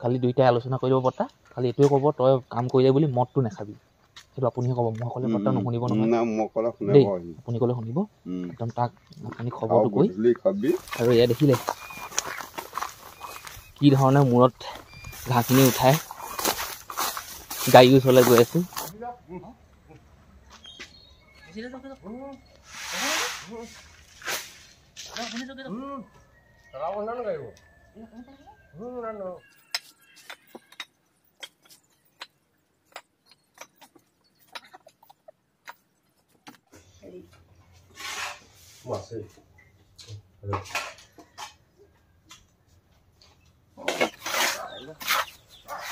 খালি দুইটাই আলোচনা কৰিব বৰ্তা খালি এইটোৱে ক'ব তই কাম কৰিলে বুলি মদটো নাখাবি সেইটো আপুনিহে ক'ব মই ক'লে বৰ্তা নুশুনিব নহয় না মই ক'লে শুনিব দেই আপুনি ক'লে শুনিব একদম তাক আপুনি খবৰটো কৈ আৰু এয়া দেখিলে কি ধৰণে মূৰত ঘাঁহখিনি উঠাই গাড়ী ওচৰলৈ গৈ আছো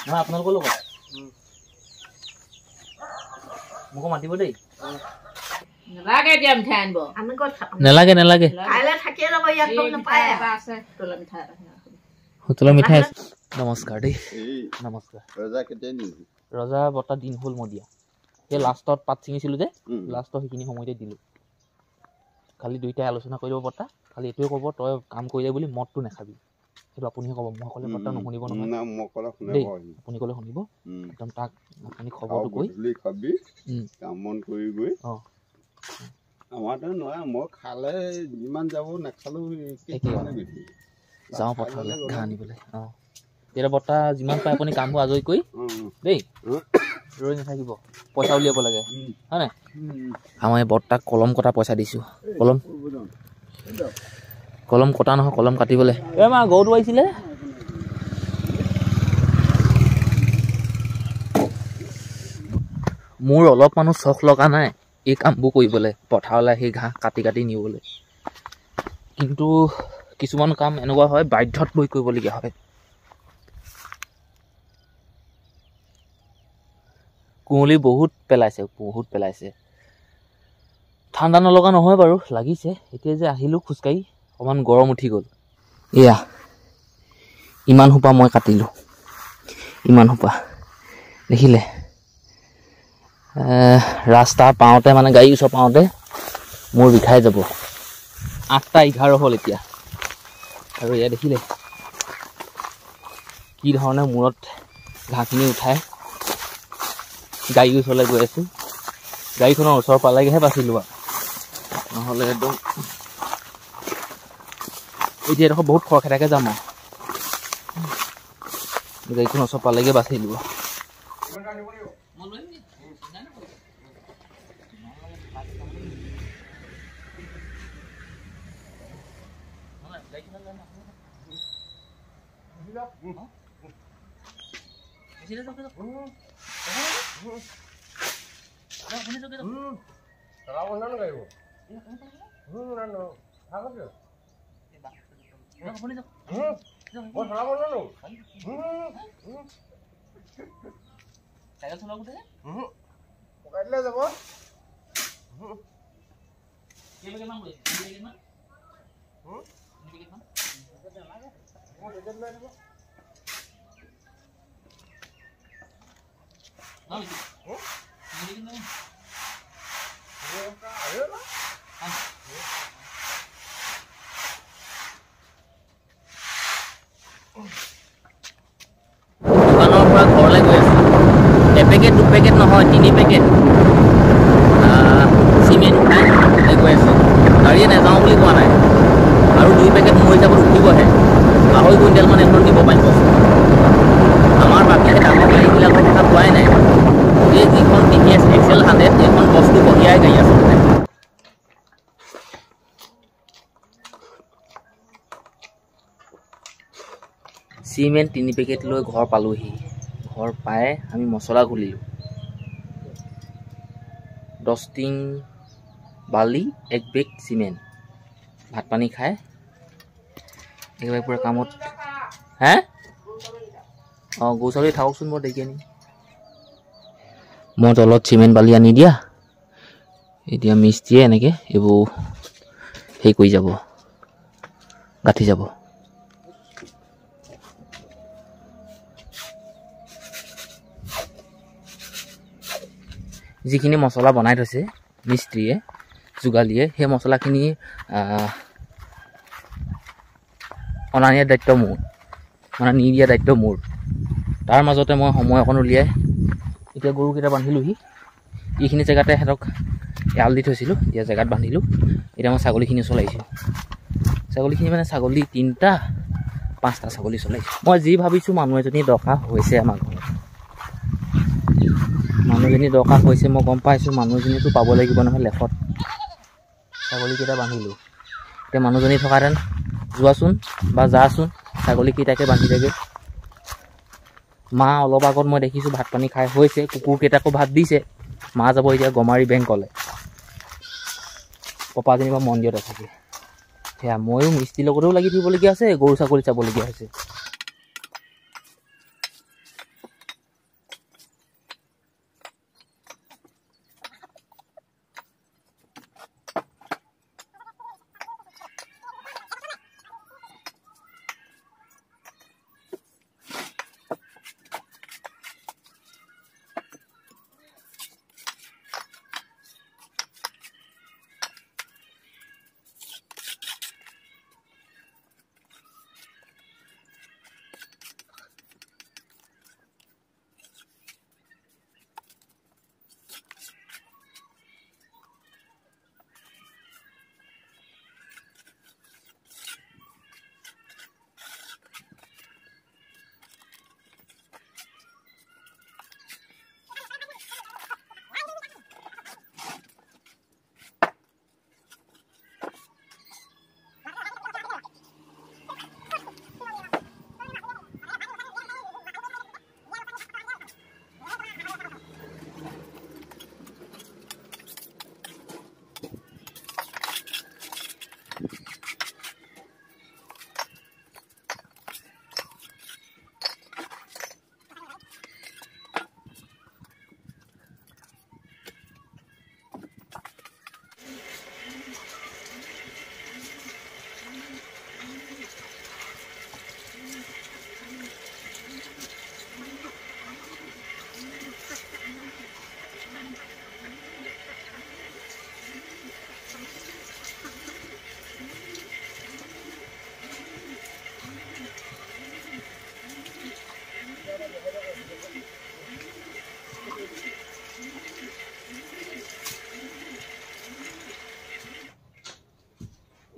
নহয় আপোনালোকৰ লগত মোকো মাতিব দেই নালাগে এতিয়া মিঠাই আনিব আমি ক'ত খাম নালাগে নালাগে কাইলৈ থাকিয়ে যাব ইয়াত গম নাপায় এটা আছে হোটেলৰ মিঠাই হোটেলৰ মিঠাই নমস্কাৰ দেই নমস্কাৰ ৰজা কেতিয়া নিবি ৰজা বৰ্তা দিন হ'ল মই দিয়া সেই লাষ্টত পাত ছিঙিছিলোঁ যে লাষ্টত সেইখিনি সময়তে দিলোঁ খালি দুইটাই আলোচনা কৰিব বৰ্তা খালি এইটোৱে ক'ব তই কাম কৰিলে বুলি মদটো নাখাবি সেইটো আপুনিহে ক'ব মই ক'লে বৰ্তা নুশুনিব নহয় না মই ক'লে শুনিব দেই আপুনি ক'লে শুনিব একদম তাক আপুনি খবৰটো কৈ খাবি কাম বন কৰি গৈ অঁ আমাৰতো নহয় মই খালে যিমান যাব নাখালেও যাওঁ পথাৰলৈ ঘাঁহ আনিবলৈ অঁ তেতিয়া বৰ্তা যিমান পাৰে আপুনি কামবোৰ আজৰি কৰি দেই ৰৈ নাথাকিব পইচা উলিয়াব লাগে হয় নাই আমাৰ এই বৰ্তাক কলম কটা পইচা দিছোঁ কলম কটা নহয় কলম কাটিবলৈ এই মা গৰুটো আহিছিলে মোৰ অলপমানো চখ লগা নাই এই কামবোৰ কৰিবলৈ পথাৰলৈ সেই ঘাঁহ কাটি কাটি নিবলৈ কিন্তু কিছুমান কাম এনেকুৱা হয় বাধ্যত পৰি কৰিবলগীয়া হয় কুঁৱলী বহুত পেলাইছে ঠাণ্ডা নলগা নহয় বাৰু লাগিছে এতিয়া যে আহিলোঁ খোজকাঢ়ি অকণমান গৰম উঠি গ'ল এয়া ইমান সোপা মই কাটিলোঁ ইমান সোপা দেখিলে ৰাস্তা পাওঁতে মানে গাড়ী ওচৰ পাওঁতে মোৰ বিষাই যাব 8:11 হ'ল এতিয়া আৰু এয়া দেখিলে কি ধৰণে মূৰত ঘাঁহখিনি উঠাই গাড়ী ওচৰলৈ গৈ আছোঁ গাড়ীখনৰ ওচৰ পালেগৈহে বাচিলোঁ আৰু নহ'লে একদম এতিয়া এডোখৰ বহুত খৰখেদাকৈ যাম আৰু গাড়ীখনৰ ওচৰ পালেগৈ বাচিলোঁ দোকানৰ পৰা ঘৰলৈ গৈ আছোঁ এপেকেট দুপেকেট নহয় 3 পেকেট চিমেণ্ট উঠাই গৈ আছোঁ গাড়ীয়ে নাযাওঁ বুলি কোৱা নাই আৰু 2 পেকেট মোৰ হিচাপত উঠিবহে 2.5 কুইণ্টেল মান এখন দিব পাৰিম আমাৰ বাকী ডাঙৰ গাড়ীবিলাকৰ কথা কোৱাই নাই এই যিখন TVS XL 100 এইখন বস্তু কঢ়িয়াই গাড়ী আচলতে চিমেণ্ট 3 পেকেট লৈ ঘৰ পালোহি ঘৰ পাই আমি মছলা ঘুলিলোঁ 10 টিং বালি 1 বেগ চিমেণ্ট ভাত পানী খাই একেবাৰে পুৰা কামত হে অঁ গৰু ছাগলী থাককচোন বৰ দেৰি আনি মই তলত চিমেণ্ট বালি আনি দিয়া এতিয়া মিস্ত্ৰীয়ে এনেকৈ এইবোৰ হেৰি কৰি যাব গাঁঠি যাব যিখিনি মছলা বনাই থৈছে মিস্ত্ৰীয়ে যোগালীয়ে সেই মছলাখিনি অনা নিয়াৰ দায়িত্ব মোৰ মানে নি দিয়া দায়িত্ব মোৰ তাৰ মাজতে মই সময় অকণ উলিয়াই এতিয়া গৰুকেইটা বান্ধিলোহি এইখিনি জেগাতে সিহঁতক এৰাল দি থৈছিলোঁ এতিয়া জেগাত বান্ধিলোঁ এতিয়া মই ছাগলীখিনি চলাইছোঁ ছাগলীখিনি মানে ছাগলী 3টা 5টা ছাগলী চলাইছোঁ মই যি ভাবিছোঁ মানুহ এজনী দৰকাৰ হৈছে আমাৰ ঘৰত মানুহজনী দৰকাৰ হৈছে মই গম পাইছোঁ মানুহজনীতো পাব লাগিব নহয় লেখত ছাগলীকেইটা বান্ধিলোঁ এতিয়া মানুহজনী থকাহেঁতেন যোৱাচোন বা যাচোন ছাগলীকেইটাকে বান্ধি থাকে মা অলপ আগত মই দেখিছোঁ ভাত পানী খাই হৈছে কুকুৰকেইটাকো ভাত দিছে মা যাব এতিয়া গমাৰি বেংকলৈ পপা যেনিবা মন্দিৰত আছে সেয়া ময়ো মিস্ত্ৰীৰ লগতেও লাগি থাকিবলগীয়া আছে গৰু ছাগলী চাবলগীয়া হৈছে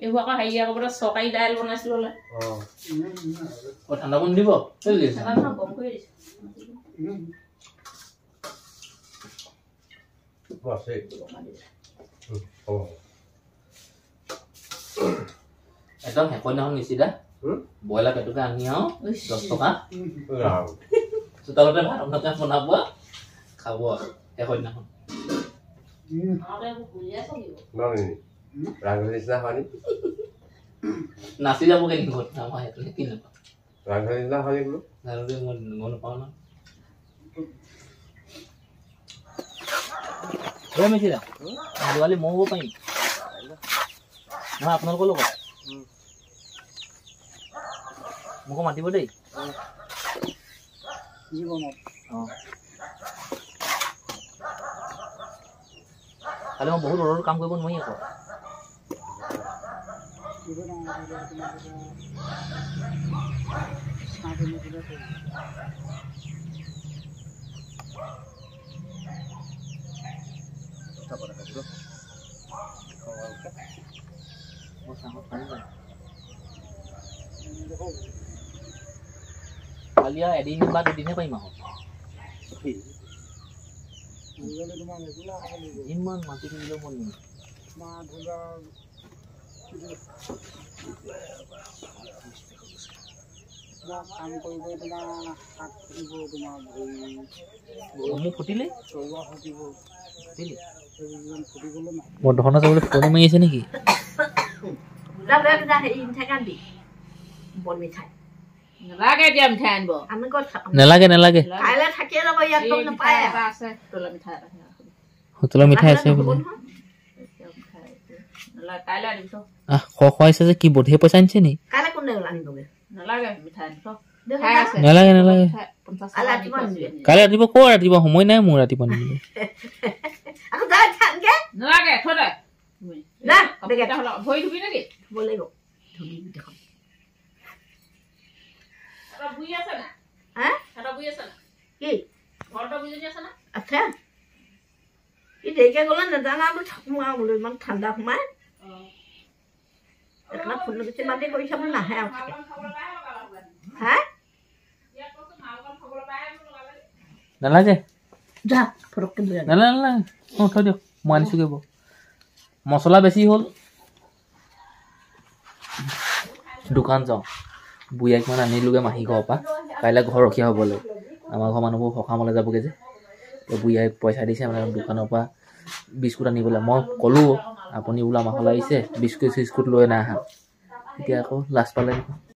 এইবোৰ আকৌ হেৰি আকৌ বোলে চৰকাৰী দাইল বনাইছিলো বোলে ঠাণ্ডা বন দিব গম কৰি দিছে একদম শেষৰ দিনাখন নিচিদা ব্ৰইলাৰ পেটুকে আনি আৰু 10 টকা চোতালতে ভাত অন্ধকে বনাব খাব আৰু শেষৰ দিনাখন নাচি যাব কেনেকৈ আমাৰ সেইটোহে কি নাপাওঁ মই নাপাওঁ ন মেচিৰা দিৱালী মই হ'ব পাৰিম নহয় আপোনালোকৰ লগত মোকো মাতিব দেই অঁ কালি মই বহুত ৰ'দৰ কাম কৰিব নোৱাৰি আকৌ কালি এদিন বা দুদিনহে পাৰিম আকৌ ইমান মাটি কিনিলেও মন নাই মোৰ ফুটিলে বৰ্ধনা যাবলৈ ফোন মাৰি আছে নেকি নালাগে এতিয়া মিঠাই আনিব নালাগে নালাগে হোটেলৰ মিঠাই আছে বোলে খুৱাইছে যে কি বধিয়ে পইচা আনিছে নি নালাগে মিঠাই নালাগে নালাগে কাইলৈ ৰাতিপুৱা ক ৰাতিপুৱা সময় নাই মোৰ ৰাতিপুৱা নিবলৈ নালাগে থৈ দে ভৰি ধুবি নেকি বুঢ়ী আছে না কি আছে ই দেৰিকে গ'লে নেজানা বোলো থাকোঁ আৰু বোলো ইমান ঠাণ্ডা সোমাই এটা ফোন বেছি মাতি কৰিছে বোলো নাহে আৰু হা নালাগে যা ফটককৈ লৈ আন নালাগে নালাগে অঁ থৈ দিয়ক মই আনিছোঁ গৈ মছলা বেছি হ'ল দোকান যাওঁ বুঢ়ীক মানে আনিলোগৈ মাহী ঘৰৰ পৰা কাইলৈ ঘৰ ৰখীয়া হ'ব লাগিব আমাৰ ঘৰৰ মানুহবোৰ সকামলৈ যাবগৈ যে বুঢ়ীয়ে পইচা দিছে মানে দোকানৰ পৰা বিস্কুট আনিবলৈ মই ক'লোঁ আপুনি বোলো আমাৰ ঘৰলৈ আহিছে বিস্কুট চিস্কুট লৈ নাই আহা এতিয়া আকৌ লাজ পালে